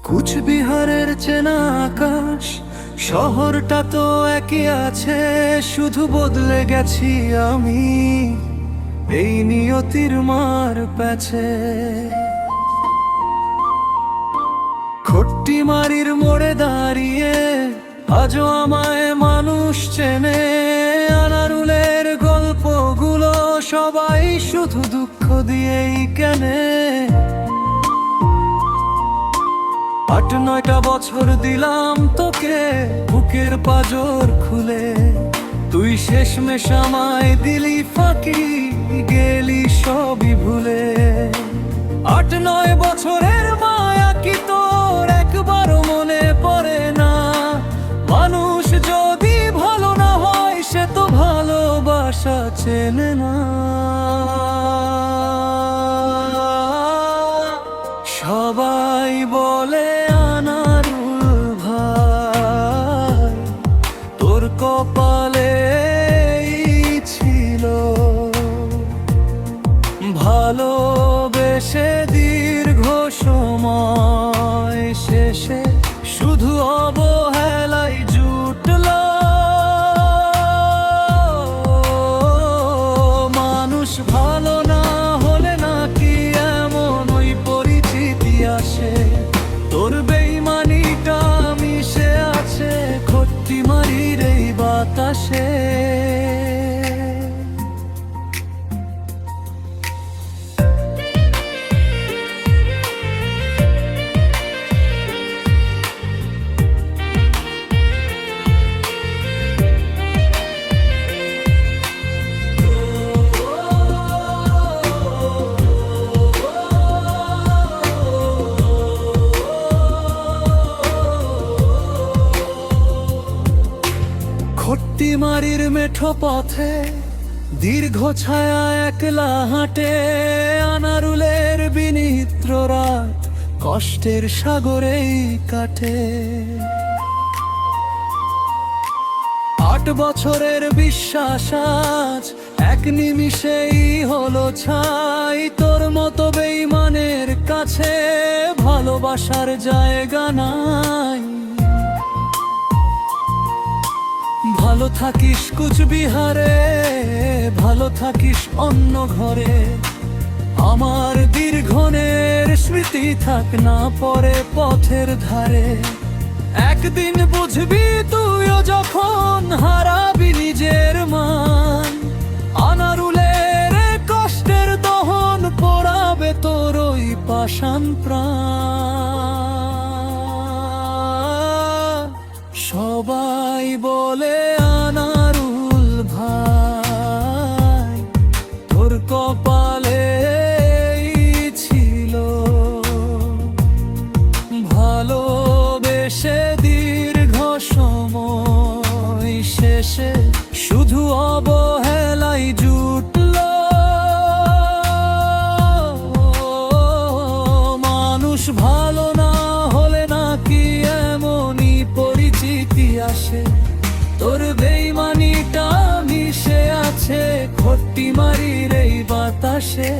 কুচবিহারের চেনা আকাশ, শহরটা তো একই আছে, শুধু বদলে গেছি আমি এই নিয়তির মার প্যাচে। খট্টিমারির মোড়ে দাঁড়িয়ে আজও আমায় মানুষ চেনে। আনারুলের গল্পগুলো সবাই শুধু দুঃখ দিয়েই কেনে। 8-9টা বছর দিলাম তোকে বুকের পাজর খুলে, তুই শেষমেশ আমায় দিলি ফাঁকি, গেলি সবই ভুলে। 8-9 বছরের মায়া কি তোর একবারও মনে পড়ে না? মানুষ যদি ভালো না হয় সে তো ভালোবাসা চেনে না। সবাই বলে আনারুল ভাই তোর কপালে ছিল, ভালোবেসে দীর্ঘ সময় শেষে শুধু অবহেলাই জুটল। মানুষ ভালো না হলে নাকি এমন ওই পরিচিতি আসে? তোর বেইমানিটা মিশে আছে খট্টিমারির এই বাতাসে। খট্টিমারির মেঠো পথে দীর্ঘ ছায়া একলা হাঁটে। আনারুলের বিনিত্র রাত কষ্টের সাগরেই কাটে। 8 বছরের বিশ্বাস আজ এক নিমিষেই হলো ছাই। তোর মতো বেইমানের কাছে ভালোবাসার জায়গা নাই। ভালো থাকিস কুচবিহারে, ভালো থাকিস অন্য ঘরে, আমার দীর্ঘনের স্মৃতি থাক না পরে পথের ধারে। একদিন বুঝবি তুইও যখন হারাবি নিজের মান, আনারুলের কষ্টের দহন পোড়াবে তোর ওই পাষাণ প্রাণ। সবাই বলে আনারুল ভাই তোর কপালে ছিল, ভালোবেসে দীর্ঘ সময় শেষে শুধু অবহেলাই জুটল। মানুষ ভালো না হলে নাকি এমনই পরিচিতি আসে? তোর বেইমানিটা মিশে আছে খট্টিমারির এই বাতাসে।